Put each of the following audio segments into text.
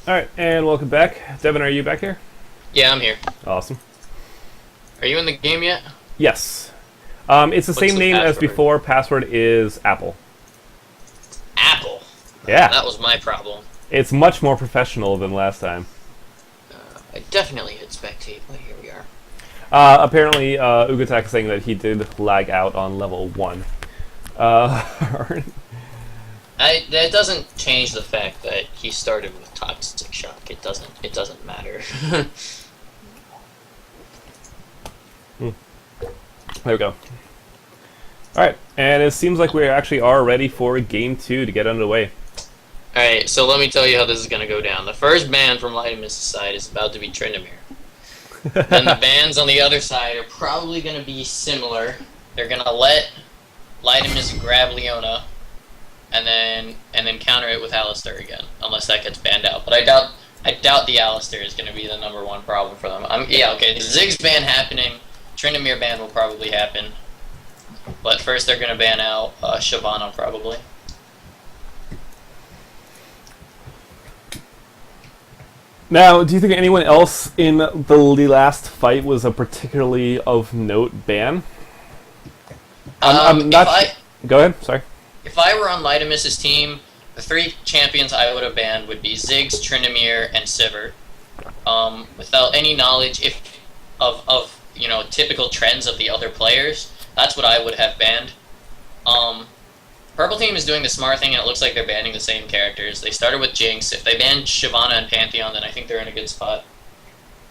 Alright, and welcome back. Devin, are you back here? Yeah, I'm here. Awesome. Are you in the game yet? Yes. It's the What's same the name as password? before. Password is Apple. Apple. Yeah. That was my problem. It's much more professional than last time. I definitely hit spectate, but here we are. Apparently, Ugatak is saying that he did lag out on level 1. That doesn't change the fact that he started with toxic shock. It doesn't matter. There we go. Alright, and it seems like we actually are ready for Game 2 to get underway. Alright, so let me tell you how this is going to go down. The first ban from Lydemis' side is about to be Tryndamere. Then the bans on the other side are probably going to be similar. They're going to let Lydemis grab Leona, and then counter it with Alistar again, unless that gets banned out. But I doubt the Alistar is going to be the #1 problem for them. Yeah, okay, the Ziggs ban happening, Tryndamere ban will probably happen, but first they're going to ban out Shyvana probably. Now, do you think anyone else in the last fight was a particularly of note ban? I'm not. Go ahead. Sorry. If I were on Lydemis' team, the 3 champions I would have banned would be Ziggs, Tryndamere, and Sivert. Without any knowledge of typical trends of the other players, that's what I would have banned. Purple team is doing the smart thing, and it looks like they're banning the same characters. They started with Jinx. If they banned Shyvana and Pantheon, then I think they're in a good spot.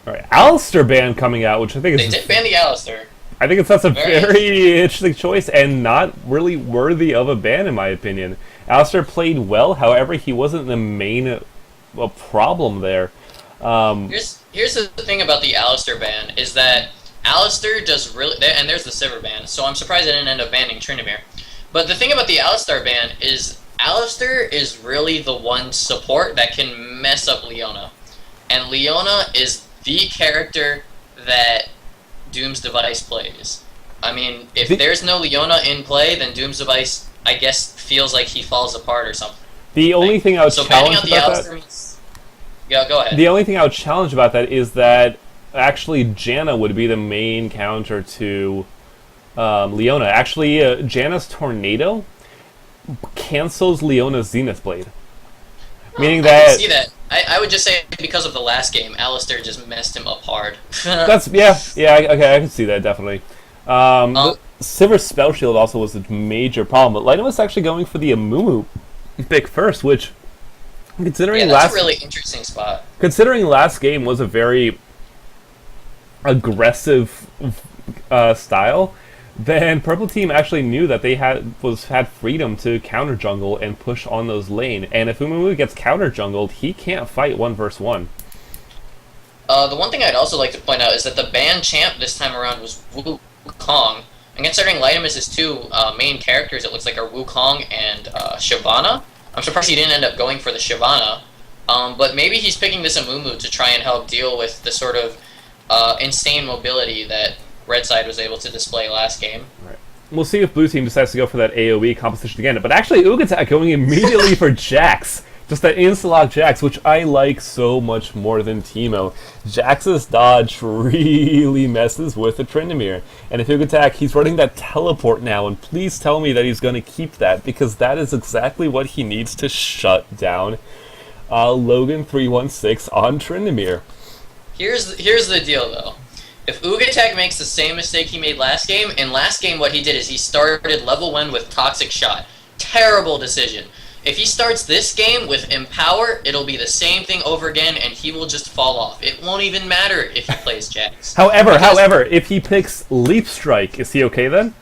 Alright, Alistar ban coming out, which I think is... They did ban the Alistar. I think that's a Very very interesting choice, and not really worthy of a ban, in my opinion. Alistar played well, however, he wasn't the main problem there. Here's the thing about the Alistar ban, is that Alistar does really... And there's the Sivert ban, so I'm surprised they didn't end up banning Tryndamere. But the thing about the Alistar ban is Alistar is really the one support that can mess up Leona. And Leona is the character that Doom's Device plays. I mean, if there's no Leona in play, then Doom's Device, I guess, feels like he falls apart or something. The only thing I would challenge about that... Means... Yeah, go ahead. The only thing I would challenge about that is that actually Janna would be the main counter to Leona. Actually, Janna's Tornado cancels Leona's Zenith Blade. Meaning that... I can see that. I would just say because of the last game, Alistar just messed him up hard. That's... Okay, I can see that, definitely. Sivir's Spell Shield also was a major problem, but Lyden was actually going for the Amumu pick first, which, considering that's a really interesting spot. Considering last game was a very aggressive style, then Purple Team actually knew that they had freedom to counter jungle and push on those lane. And if Umumu gets counter jungled, he can't fight 1 versus 1. The one thing I'd also like to point out is that the ban champ this time around was Wukong. And considering Lydemis' 2 main characters, it looks like, are Wukong and Shyvana. I'm surprised he didn't end up going for the Shyvana. But maybe he's picking this Amumu to try and help deal with the sort of insane mobility that Red side was able to display last game. Right. We'll see if Blue Team decides to go for that AoE composition again. But actually, Ugatak going immediately for Jax. Just that insta-lock Jax, which I like so much more than Teemo. Jax's dodge really messes with the Tryndamere. And if Ugatak, he's running that teleport now, and please tell me that he's going to keep that, because that is exactly what he needs to shut down Logan 316 on Tryndamere. Here's the deal, though. If Ugatek makes the same mistake he made last game, in last game what he did is he started level 1 with Toxic Shot. Terrible decision. If he starts this game with Empower, it'll be the same thing over again, and he will just fall off. It won't even matter if he plays Jax. However, if he picks Leap Strike, is he okay then?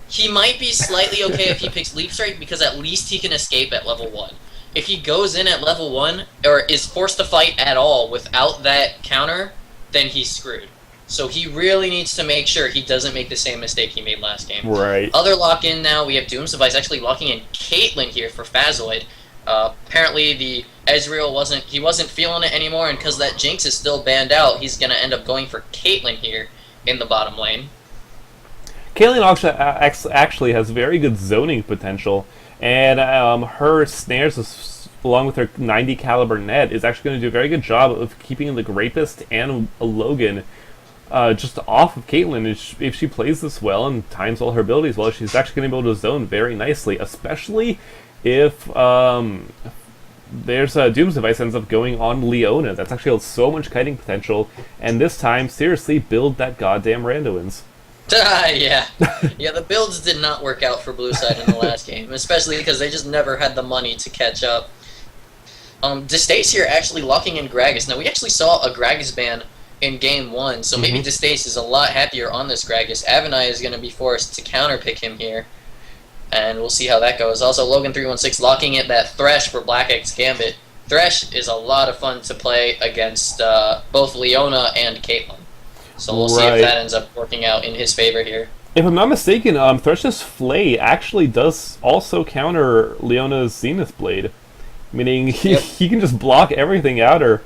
He might be slightly okay if he picks Leap Strike, because at least he can escape at level 1. If he goes in at level 1, or is forced to fight at all without that counter, then he's screwed. So he really needs to make sure he doesn't make the same mistake he made last game. Right. Other lock-in now, we have Doom's Device actually locking in Caitlyn here for Phazoid. Apparently the Ezreal wasn't feeling it anymore, and because that Jinx is still banned out, he's going to end up going for Caitlyn here in the bottom lane. Caitlyn actually has very good zoning potential, and her snares along with her 90 caliber net, is actually going to do a very good job of keeping the Rapist and Logan just off of Caitlyn. If she plays this well and times all her abilities well, she's actually going to be able to zone very nicely, especially if there's Doom's Device ends up going on Leona. That's actually so much kiting potential, and this time, seriously, build that goddamn Randoins. Yeah. Yeah, the builds did not work out for Blue Side in the last game, especially because they just never had the money to catch up. Distace here actually locking in Gragas. Now, we actually saw a Gragas ban in Game 1, so maybe Distace is a lot happier on this Gragas. Avenai is going to be forced to counterpick him here, and we'll see how that goes. Also, Logan316 locking in that Thresh for Black X Gambit. Thresh is a lot of fun to play against both Leona and Caitlyn. So we'll see if that ends up working out in his favor here. If I'm not mistaken, Thresh's Flay actually does also counter Leona's Zenith Blade, meaning he can just block everything out. Or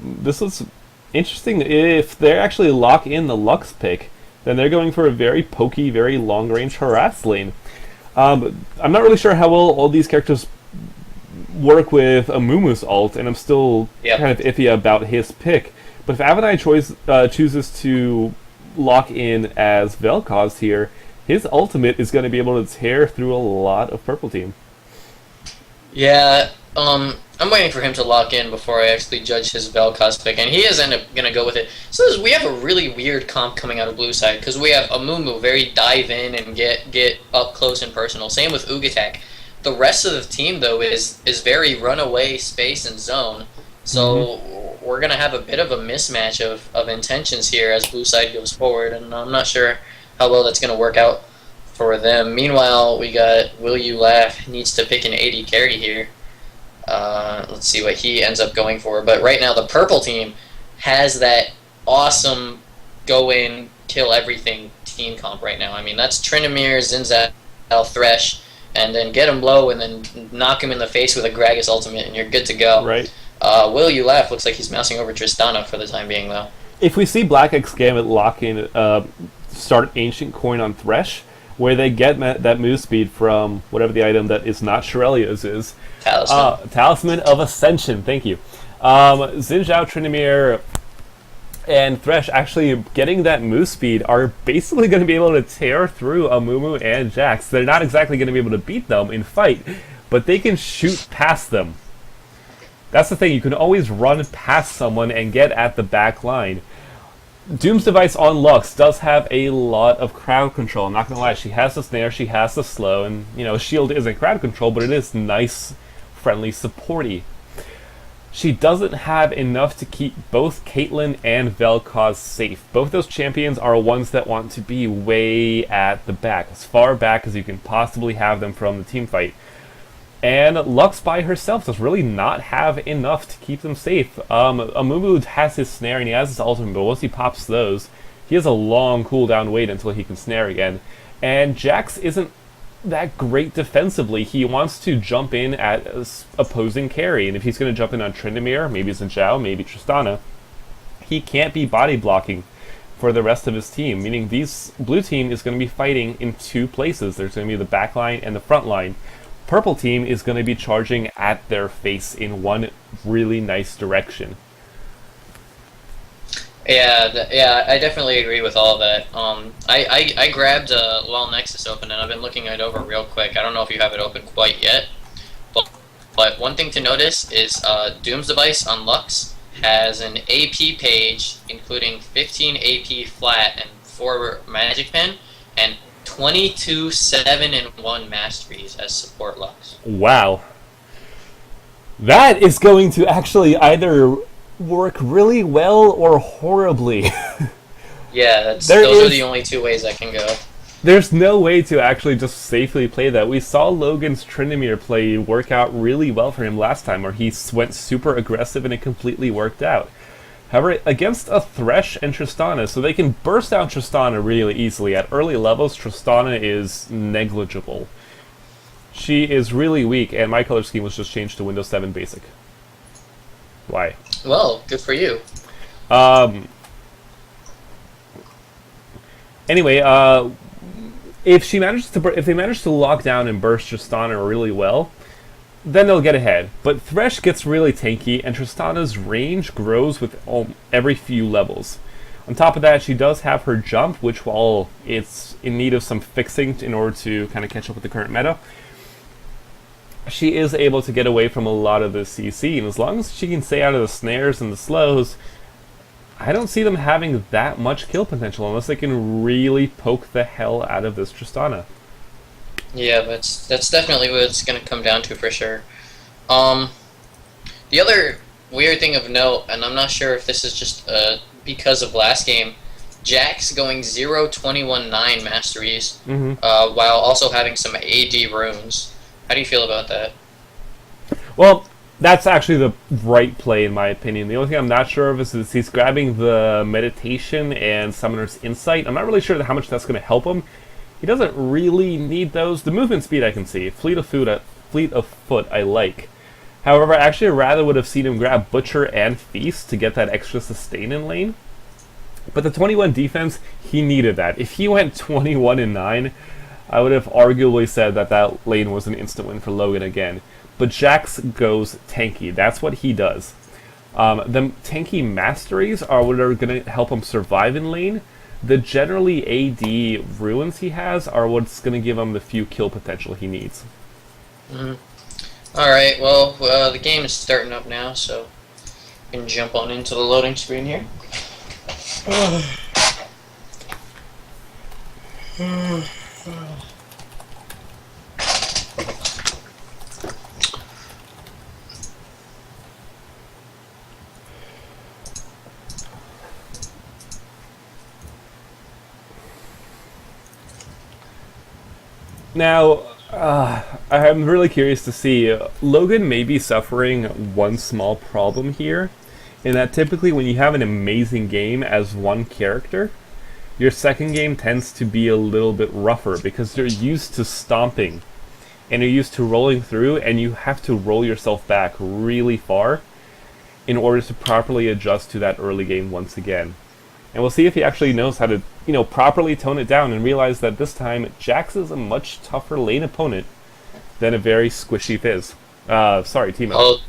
this is interesting. If they actually lock in the Lux pick, then they're going for a very pokey, very long-range harass lane. I'm not really sure how well all these characters work with Amumu's ult, and I'm still kind of iffy about his pick. But if Avenai chooses to lock in as Vel'Koz here, his ultimate is going to be able to tear through a lot of purple team. Yeah, I'm waiting for him to lock in before I actually judge his Vel'Koz pick, and he is going to go with it. So we have a really weird comp coming out of Blue Side, because we have Amumu very dive in and get up close and personal. Same with Ugatak. The rest of the team, though, is very runaway, space, and zone. So we're going to have a bit of a mismatch of intentions here as Blue Side goes forward, and I'm not sure how well that's going to work out for them. Meanwhile, we got WillYouLose needs to pick an AD carry here. Let's see what he ends up going for. But right now, the purple team has that awesome go in, kill everything team comp right now. I mean, that's Tryndamere, Zinzal, Thresh, and then get him low and then knock him in the face with a Gragas ultimate, and you're good to go. Right. WillYouLose looks like he's mousing over Tristana for the time being, though. If we see Black X Gambit lock in, start Ancient Coin on Thresh, where they get that move speed from whatever the item that is not Shirelia's is. Talisman. Talisman of Ascension, thank you. Xin Zhao, Tryndamere, and Thresh actually getting that move speed are basically going to be able to tear through Amumu and Jax. They're not exactly going to be able to beat them in fight, but they can shoot past them. That's the thing, you can always run past someone and get at the back line. Doom's Device on Lux does have a lot of crowd control. I'm not going to lie, she has the snare, she has the slow, and, you know, Shield isn't crowd control, but it is nice, friendly, supporty. She doesn't have enough to keep both Caitlyn and Vel'Koz safe. Both those champions are ones that want to be way at the back, as far back as you can possibly have them from the team fight. And Lux by herself does really not have enough to keep them safe. Amumu has his snare and he has his ultimate, but once he pops those, he has a long cooldown wait until he can snare again. And Jax isn't that great defensively. He wants to jump in at opposing carry, and if he's going to jump in on Tryndamere, maybe Xin Zhao, maybe Tristana, he can't be body blocking for the rest of his team, meaning these blue team is going to be fighting in two places. There's going to be the back line and the front line. Purple team is going to be charging at their face in one really nice direction. Yeah, I definitely agree with all of that. I grabbed LoL Nexus open, and I've been looking it over real quick. I don't know if you have it open quite yet, but one thing to notice is Doom's Device on Lux has an AP page, including 15 AP flat and 4 Magic Pen, and 22 7-1 masteries as support Lux. Wow. That is going to actually either work really well or horribly. Yeah, those are the only two ways I can go. There's no way to actually just safely play that. We saw Logan's Tryndamere play work out really well for him last time, where he went super aggressive and it completely worked out. However, against a Thresh and Tristana, so they can burst out Tristana really easily. At early levels, Tristana is negligible. She is really weak, and my color scheme was just changed to Windows 7 Basic. Why? Well, good for you. Anyway, if they manage to lock down and burst Tristana really well, then they'll get ahead. But Thresh gets really tanky, and Tristana's range grows with every few levels. On top of that, she does have her jump, which while it's in need of some fixing in order to kind of catch up with the current meta, she is able to get away from a lot of the CC, and as long as she can stay out of the snares and the slows, I don't see them having that much kill potential unless they can really poke the hell out of this Tristana. Yeah, that's definitely what it's going to come down to for sure. The other weird thing of note, and I'm not sure if this is just because of last game, Jax going 0-21-9 masteries, while also having some AD runes. How do you feel about that? Well, that's actually the right play in my opinion. The only thing I'm not sure of is he's grabbing the meditation and summoner's insight. I'm not really sure how much that's going to help him. He doesn't really need those. The movement speed I can see. Fleet of foot I like. However, I actually rather would have seen him grab Butcher and Feast to get that extra sustain in lane. But the 21 defense, he needed that. If he went 21-9, I would have arguably said that that lane was an instant win for Logan again. But Jax goes tanky. That's what he does. The tanky masteries are what are going to help him survive in lane. The generally AD ruins he has are what's going to give him the few kill potential he needs. Alright, well, the game is starting up now, so we can jump on into the loading screen here. Now, I'm really curious to see. Logan may be suffering one small problem here, in that typically when you have an amazing game as one character, your second game tends to be a little bit rougher because you're used to stomping and you're used to rolling through, and you have to roll yourself back really far in order to properly adjust to that early game once again. And we'll see if he actually knows how to, properly tone it down and realize that this time Jax is a much tougher lane opponent than a very squishy Fizz. Sorry, Timo. Well,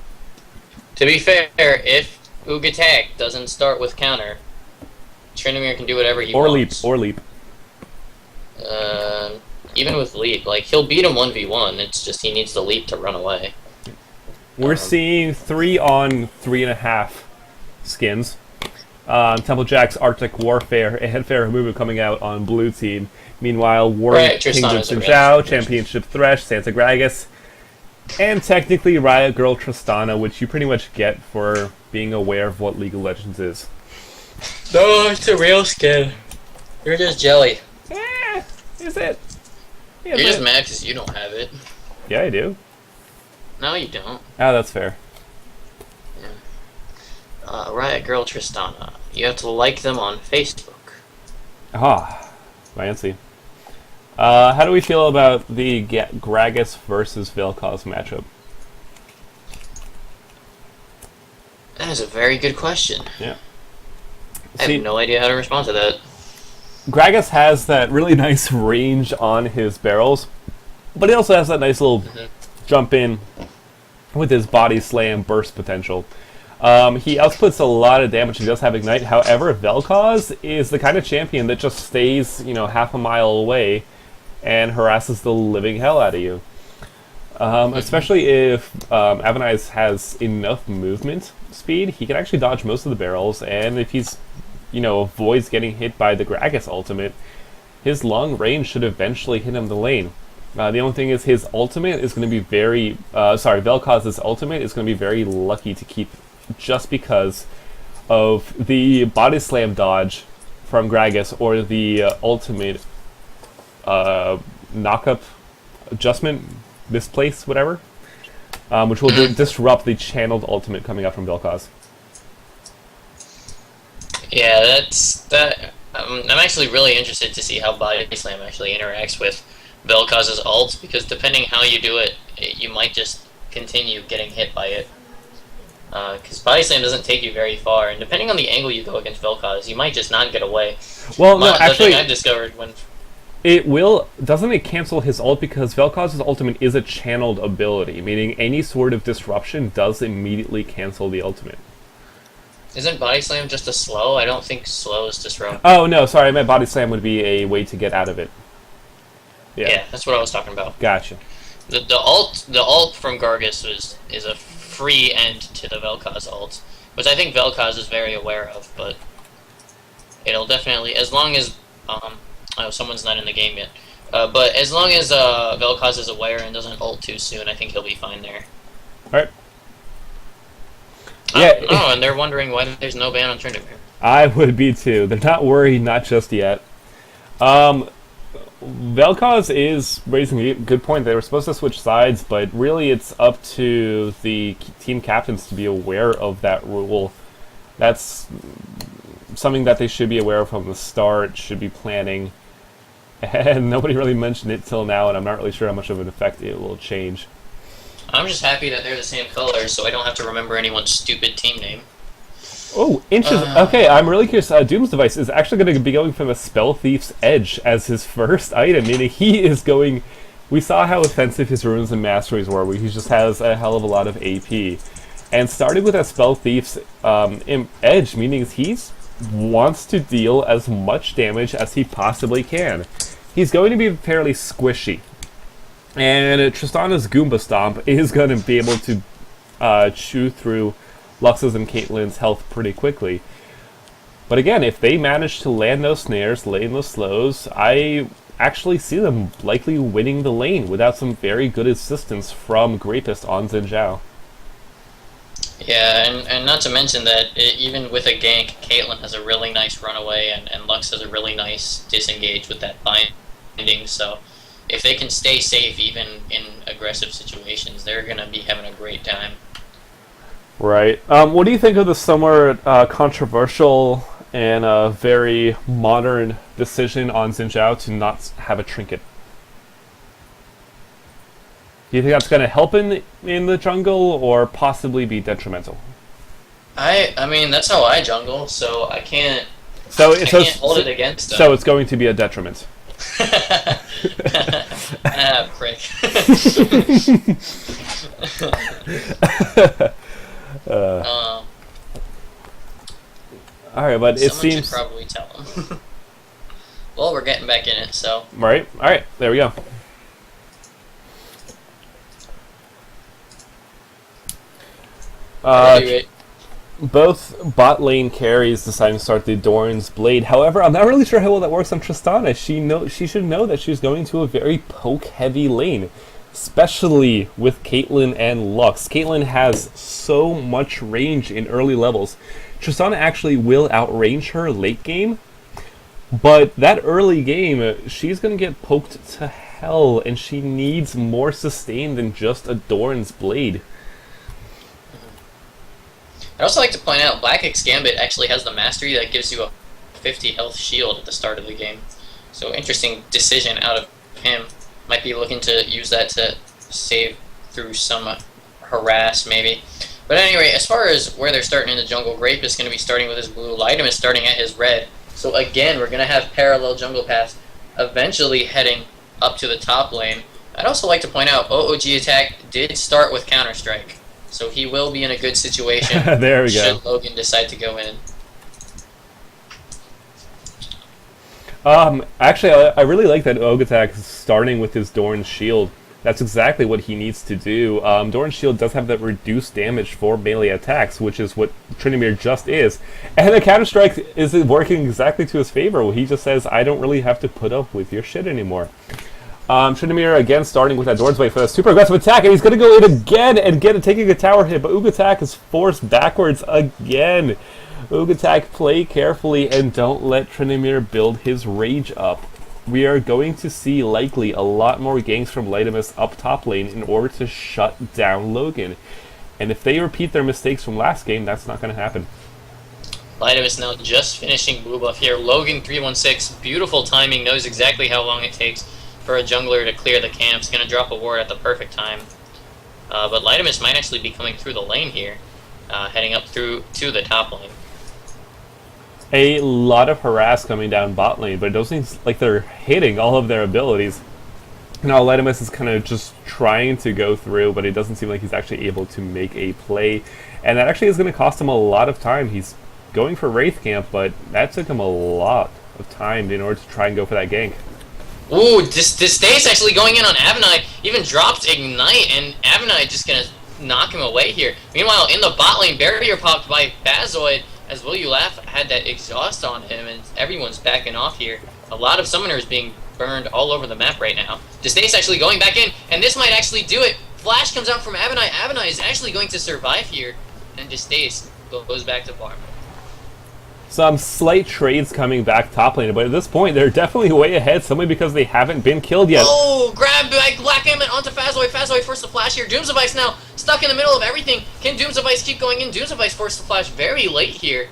to be fair, if Ugatak doesn't start with counter, Tryndamere can do whatever he wants. Or leap. Even with leap, he'll beat him 1v1. It's just he needs the leap to run away. We're seeing 3 on 3.5 skins. Temple Jack's Arctic Warfare and Fairhamumu coming out on blue team. Meanwhile, Warrior Kingdom Xin Zhao, Championship Thresh, Santa Gragas, and technically Riot Girl Tristana, which you pretty much get for being aware of what League of Legends is. No, it's a real skin. You're just jelly. Is it? Yeah, You're just mad because you don't have it. Yeah, I do. No, you don't. Ah, that's fair. Riot Girl Tristana. You have to like them on Facebook. Ah, fancy. How do we feel about the Gragas versus Vel'Koz matchup? That is a very good question. Yeah. I have no idea how to respond to that. Gragas has that really nice range on his barrels, but he also has that nice little jump in with his body slam burst potential. He outputs a lot of damage. He does have Ignite. However, Vel'Koz is the kind of champion that just stays, half a mile away and harasses the living hell out of you. Especially if Avanize has enough movement speed, he can actually dodge most of the barrels, and if he's, avoids getting hit by the Gragas ultimate, his long range should eventually hit him the lane. The only thing is his ultimate is going to be Vel'Koz's ultimate is going to be very lucky to keep, just because of the body slam dodge from Gragas or the ultimate knock-up adjustment, misplace, whatever, which will disrupt the channeled ultimate coming up from Vel'Koz. Yeah, that. I'm actually really interested to see how Body Slam actually interacts with Vel'Koz's ult, because depending how you do it, you might just continue getting hit by it. Because Body Slam doesn't take you very far, and depending on the angle you go against Vel'Koz, you might just not get away. Well, no, actually, the thing I've discovered when... It will. Doesn't it cancel his ult because Vel'Koz's ultimate is a channeled ability, meaning any sort of disruption does immediately cancel the ultimate. Isn't Body Slam just a slow? I don't think slow is disrupt. Oh no, sorry, I meant Body Slam would be a way to get out of it. Yeah, that's what I was talking about. Gotcha. The ult from Gargus is a free end to the Vel'Koz ult, which I think Vel'Koz is very aware of, but it'll definitely, as long as oh, someone's not in the game yet. But as long as Vel'Koz is aware and doesn't ult too soon, I think he'll be fine there. Alright. Yeah. Oh, and they're wondering why there's no ban on Tryndamere. I would be too. They're not worried, not just yet. Vel'Koz is raising a good point. They were supposed to switch sides, but really it's up to the team captains to be aware of that rule. That's something that they should be aware of from the start, should be planning. And nobody really mentioned it till now, and I'm not really sure how much of an effect it will change. I'm just happy that they're the same colors, so I don't have to remember anyone's stupid team name. Oh, interesting. Okay, I'm really curious. Doom's Device is actually going to be going from a Spell Thief's Edge as his first item, meaning he is going... We saw how offensive his Runes and Masteries were, where he just has a hell of a lot of AP. And started with a Spell Thief's Edge, meaning he wants to deal as much damage as he possibly can. He's going to be fairly squishy. And Tristana's Goomba Stomp is going to be able to chew through Lux's and Caitlyn's health pretty quickly. But again, if they manage to land those snares, land those slows, I actually see them likely winning the lane without some very good assistance from Grapist on Xin Zhao. Yeah, and not to mention that even with a gank, Caitlyn has a really nice runaway, and Lux has a really nice disengage with that binding, so if they can stay safe even in aggressive situations, they're going to be having a great time. Right. What do you think of the somewhat controversial and very modern decision on Xin Zhao to not have a trinket? Do you think that's going to help in the jungle or possibly be detrimental? I mean, that's how I jungle, so I can't hold it against them. So it's going to be a detriment. Prick. Alright, but it someone seems... should probably tell him. Well, we're getting back in it, so... Alright, there we go. Both bot lane carries deciding to start the Doran's Blade. However, I'm not really sure how well that works on Tristana. She should know that she's going to a very poke-heavy lane, especially with Caitlyn and Lux. Caitlyn has so much range in early levels. Tristana actually will outrange her late game, but that early game, she's going to get poked to hell, and she needs more sustain than just a Doran's Blade. I'd also like to point out, Black X Gambit actually has the mastery that gives you a 50 health shield at the start of the game. So interesting decision out of him. Might be looking to use that to save through some harass, maybe. But anyway, as far as where they're starting in the jungle, Grape is going to be starting with his blue, Lightem is starting at his red. So again, we're going to have parallel jungle paths eventually heading up to the top lane. I'd also like to point out, OOG Attack did start with Counter-Strike. So he will be in a good situation. There we should go. Logan decide to go in. Actually, I really like that Ogatak is starting with his Doran's Shield. That's exactly what he needs to do. Doran's Shield does have that reduced damage for melee attacks, which is what Tryndamere just is. And the Counter-Strike is working exactly to his favor. He just says, I don't really have to put up with your shit anymore. Tryndamere again starting with that Doran's Blade for a super aggressive attack, and he's going to go in again and taking a tower hit, but Ugatak is forced backwards again. Ugatak, play carefully and don't let Tryndamere build his rage up. We are going to see likely a lot more ganks from Lightem up top lane in order to shut down Logan. And if they repeat their mistakes from last game, that's not going to happen. Lightem is now just finishing blue buff here. Logan 316, beautiful timing, knows exactly how long it takes for a jungler to clear the camps. Going to drop a ward at the perfect time. But Lightem might actually be coming through the lane here, heading up through to the top lane. A lot of harass coming down bot lane, but it doesn't seem like they're hitting all of their abilities. Now, Letimus is kind of just trying to go through, but it doesn't seem like he's actually able to make a play. And that actually is going to cost him a lot of time. He's going for Wraith Camp, but that took him a lot of time in order to try and go for that gank. Ooh, this Stace actually going in on Avenai, even dropped Ignite, and Avenai just gonna knock him away here. Meanwhile, in the bot lane, barrier popped by Bazoid, as WillYouLose had that exhaust on him, and everyone's backing off here. A lot of summoners being burned all over the map right now. Stace actually going back in, and this might actually do it. Flash comes out from Avenai. Avenai is actually going to survive here, and Stace goes back to farm. Some slight trades coming back top lane, but at this point, they're definitely way ahead, simply because they haven't been killed yet. Oh, grab by Black Ammon onto Fazoid. Fazoid forced to flash here. Doomsdevice now stuck in the middle of everything. Can Doomsdevice keep going in? Doomsdevice forced to flash very late here,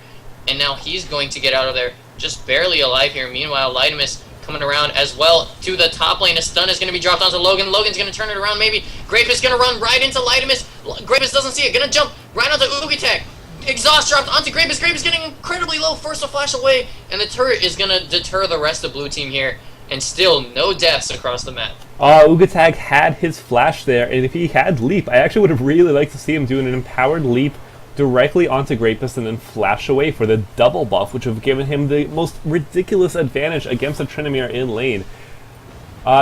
and now he's going to get out of there just barely alive here. Meanwhile, Lydimus coming around as well to the top lane. A stun is going to be dropped onto Logan. Logan's going to turn it around maybe. Grape is going to run right into Lydimus. Grapus doesn't see it. Going to jump right onto Ubitek. Exhaust dropped onto Grapus. Grapus getting incredibly low. Forced to flash away. And the turret is going to deter the rest of blue team here. And still no deaths across the map. Ugatag had his flash there, and if he had leap, I actually would have really liked to see him doing an empowered leap directly onto Grapus and then flash away for the double buff, which would have given him the most ridiculous advantage against the Tryndamere in lane.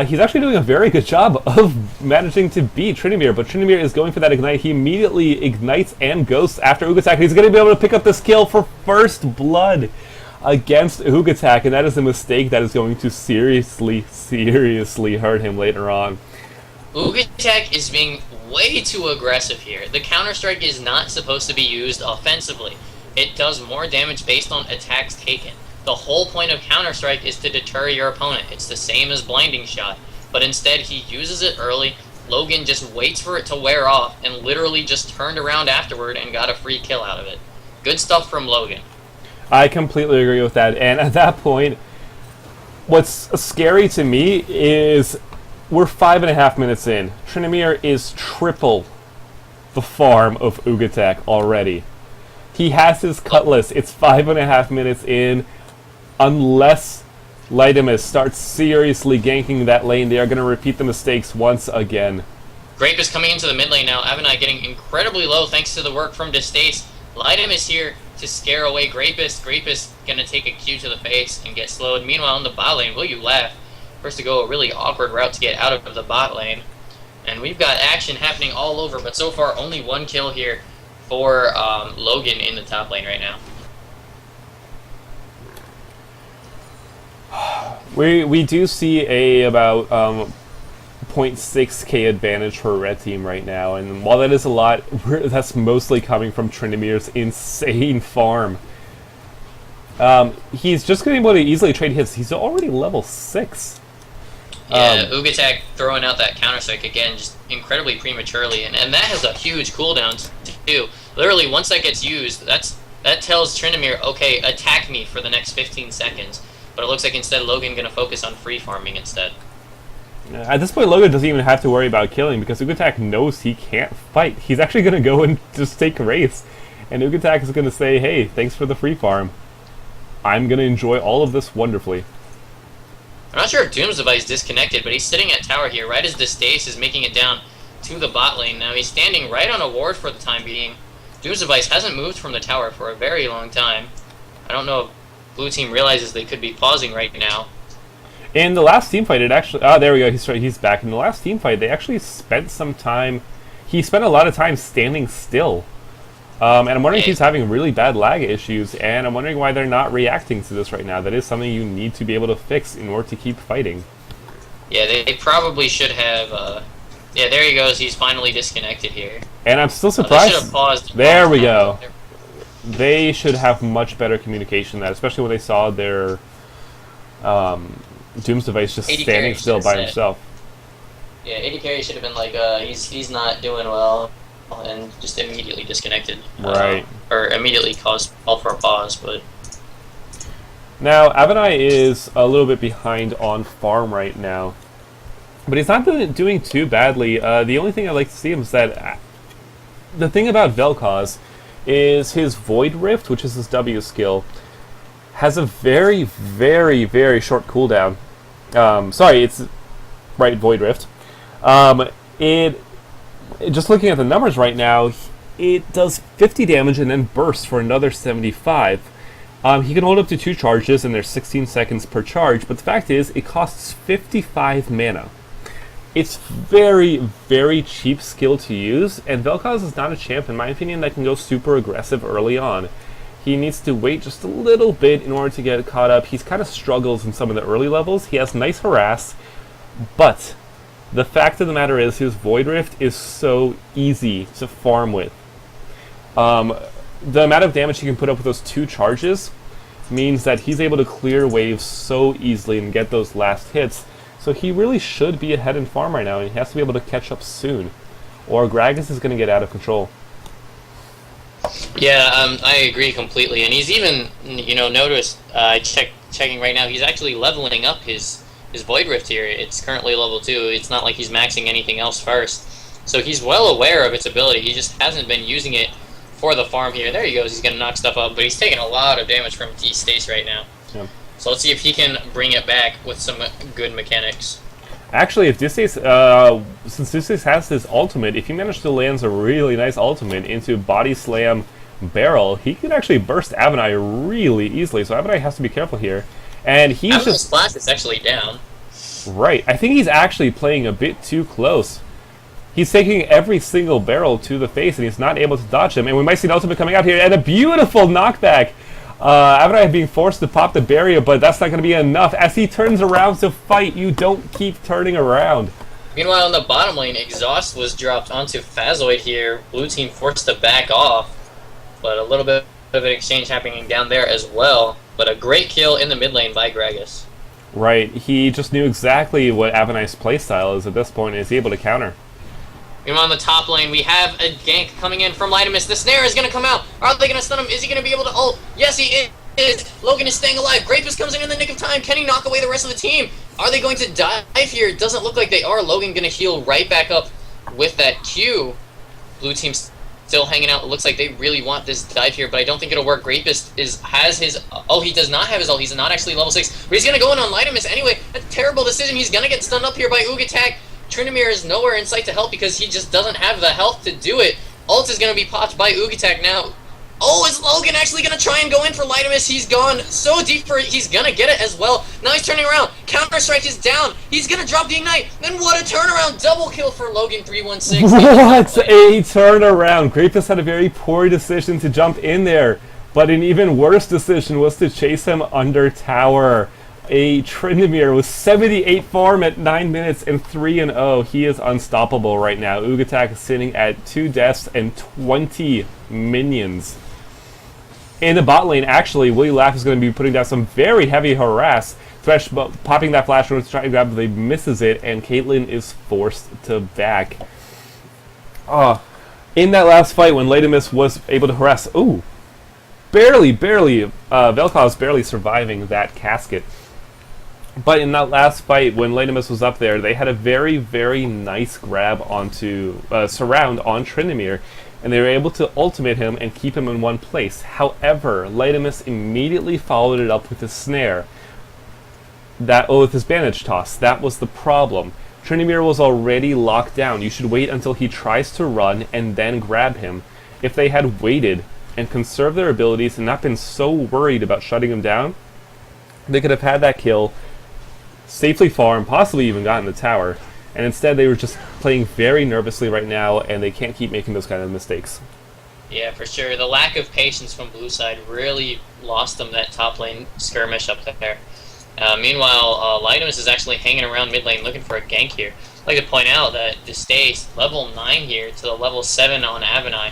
He's actually doing a very good job of managing to beat Tryndamere, but Tryndamere is going for that ignite. He immediately ignites and ghosts after Ugatag. He's going to be able to pick up this kill for first blood against Ugatag, and that is a mistake that is going to seriously hurt him later on. Ugatag is being way too aggressive here. The Counter-Strike is not supposed to be used offensively. It does more damage based on attacks taken. The whole point of Counter-Strike is to deter your opponent. It's the same as Blinding Shot, but instead he uses it early. Logan just waits for it to wear off and literally just turned around afterward and got a free kill out of it. Good stuff from Logan. I completely agree with that, and at that point, what's scary to me is we're 5.5 minutes in. Tryndamere is triple the farm of Ugatag already. He has his Cutlass. It's 5.5 minutes in. Unless Lydimus starts seriously ganking that lane, they are going to repeat the mistakes once again. Grape is coming into the mid lane now. Avenai getting incredibly low thanks to the work from Distace. Lydimus here to scare away Grapus. Grapus going to take a Q to the face and get slowed. Meanwhile, in the bot lane, WillYouLose first to go a really awkward route to get out of the bot lane. And we've got action happening all over, but so far only one kill here for Logan in the top lane right now. We do see a about 0.6k advantage for red team right now, and while that is a lot, that's mostly coming from Tryndamere's insane farm. He's just going to be able to easily trade hits. He's already level 6. Yeah, Ugatag throwing out that Counter-Strike again, just incredibly prematurely, and that has a huge cooldown too. Literally, once that gets used, that tells Tryndamere, okay, attack me for the next 15 seconds. But it looks like instead Logan going to focus on free farming instead. At this point, Logan doesn't even have to worry about killing because Ugatag knows he can't fight. He's actually going to go and just take a race. And Ugatag is going to say, hey, thanks for the free farm. I'm going to enjoy all of this wonderfully. I'm not sure if Doomsdevice disconnected, but he's sitting at tower here right as Distace is making it down to the bot lane. Now he's standing right on a ward for the time being. Doomsdevice hasn't moved from the tower for a very long time. I don't know if blue team realizes they could be pausing right now. In the last team fight, it actually... Oh, there we go. He's back. In the last team fight, they actually spent some time... He spent a lot of time standing still. And I'm wondering if he's having really bad lag issues, and I'm wondering why they're not reacting to this right now. That is something you need to be able to fix in order to keep fighting. Yeah, they probably should have... Yeah, there he goes. He's finally disconnected here. And I'm still surprised... They should have paused. There we go. They should have much better communication than that, especially when they saw their Doomsdevice just standing still by himself. Yeah, AD Carry should have been like, he's not doing well, and just immediately disconnected. Right. Or immediately call for a pause, but... Now, Avenai is a little bit behind on farm right now, but he's not doing too badly. The only thing I like to see him is that the thing about Vel'Koz is his Void Rift, which is his W skill. has a very, very, very short cooldown. Sorry, it's right, Void Rift. It just looking at the numbers right now, it does 50 damage and then bursts for another 75. He can hold up to 2 charges, and there's 16 seconds per charge, but the fact is, it costs 55 mana. It's very, very cheap skill to use, and Vel'Koz is not a champ, in my opinion, that can go super aggressive early on. He needs to wait just a little bit in order to get caught up. He's kind of struggles in some of the early levels. He has nice harass, but the fact of the matter is his Void Rift is so easy to farm with. The amount of damage he can put up with those 2 charges means that he's able to clear waves so easily and get those last hits. So he really should be ahead in farm right now, and he has to be able to catch up soon, or Gragas is going to get out of control. Yeah, I agree completely, and he's even, noticed, checking right now, he's actually leveling up his Void Rift here. It's currently level 2. It's not like he's maxing anything else first. So he's well aware of its ability. He just hasn't been using it for the farm here. There he goes. He's going to knock stuff up, but he's taking a lot of damage from D-Stace right now. Yeah. So let's see if he can bring it back with some good mechanics. Actually, if since Disdace has his ultimate, if he manages to land a really nice ultimate into Body Slam Barrel, he could actually burst Avenai really easily. So Avenai has to be careful here. And he's Avenai's splash is actually down. Right. I think he's actually playing a bit too close. He's taking every single barrel to the face, and he's not able to dodge him. And we might see an ultimate coming out here, and a beautiful knockback. Avenai being forced to pop the barrier, but that's not going to be enough. As he turns around to fight, you don't keep turning around. Meanwhile, in the bottom lane, Exhaust was dropped onto Phazoid here. Blue team forced to back off, but a little bit of an exchange happening down there as well. But a great kill in the mid lane by Gragas. Right. He just knew exactly what Avenai's playstyle is at this point, and is able to counter. Meanwhile, on the top lane, we have a gank coming in from Lightimus. The snare is going to come out. Are they going to stun him? Is he going to be able to ult? Yes, he is. Logan is staying alive. Grapus comes in the nick of time. Can he knock away the rest of the team? Are they going to dive here? It doesn't look like they are. Logan going to heal right back up with that Q. Blue team's still hanging out. It looks like they really want this dive here, but I don't think it'll work. Grapus has his... Oh, he does not have his ult. He's not actually level 6. But he's going to go in on Lightimus anyway. A terrible decision. He's going to get stunned up here by Ugatak. Tryndamere is nowhere in sight to help because he just doesn't have the health to do it. Ult is going to be popped by Ugatak now. Oh, is Logan actually going to try and go in for Lightimus? He's gone so deep for it. He's going to get it as well. Now he's turning around. Counter-Strike is down. He's going to drop the Ignite. Then what a turnaround. Double kill for Logan 316. What a turnaround. Grapus had a very poor decision to jump in there, but an even worse decision was to chase him under tower. A Tryndamere with 78 farm at 9 minutes and 3-0. He is unstoppable right now. Ugatak is sitting at 2 deaths and 20 minions. In the bot lane, actually, WillYouLose is going to be putting down some very heavy harass. Thresh popping that flash to try to grab, but he misses it, and Caitlyn is forced to back. In that last fight, when Ladymus was able to harass... Ooh! Barely, Vel'Koz barely surviving that casket. But in that last fight, when Ladymus was up there, they had a very, very nice grab onto surround on Tryndamere, and they were able to ultimate him and keep him in one place. However, Ladymus immediately followed it up with a snare. With his bandage toss. That was the problem. Tryndamere was already locked down. You should wait until he tries to run and then grab him. If they had waited and conserved their abilities and not been so worried about shutting him down, they could have had that kill, safely farm, possibly even gotten the tower, and instead they were just playing very nervously right now, and they can't keep making those kind of mistakes. Yeah, for sure. The lack of patience from blue side really lost them that top lane skirmish up there. Meanwhile, Lightimus is actually hanging around mid lane looking for a gank here. I'd like to point out that the stays level 9 here to the level 7 on Avenai.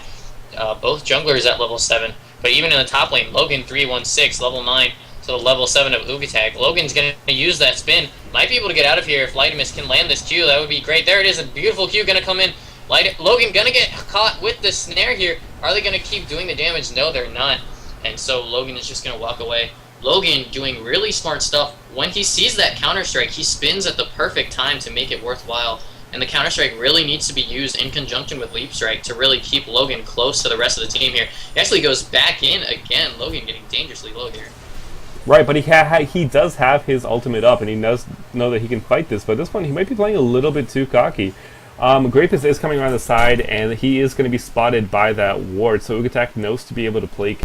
Both junglers at level 7, but even in the top lane, Logan 316, level 9 to the level 7 of Ugatak. Logan's going to use that spin. Might be able to get out of here if Lightimus can land this Q. That would be great. There it is, a beautiful Q going to come in. Logan going to get caught with the snare here. Are they going to keep doing the damage? No, they're not. And so Logan is just going to walk away. Logan doing really smart stuff. When he sees that Counter-Strike, he spins at the perfect time to make it worthwhile. And the Counter-Strike really needs to be used in conjunction with Leap Strike to really keep Logan close to the rest of the team here. He actually goes back in again. Logan getting dangerously low here. Right, but he does have his ultimate up, and he does know that he can fight this. But at this point, he might be playing a little bit too cocky. Grapus is coming around the side, and he is going to be spotted by that ward. So Ugatak knows to be able to play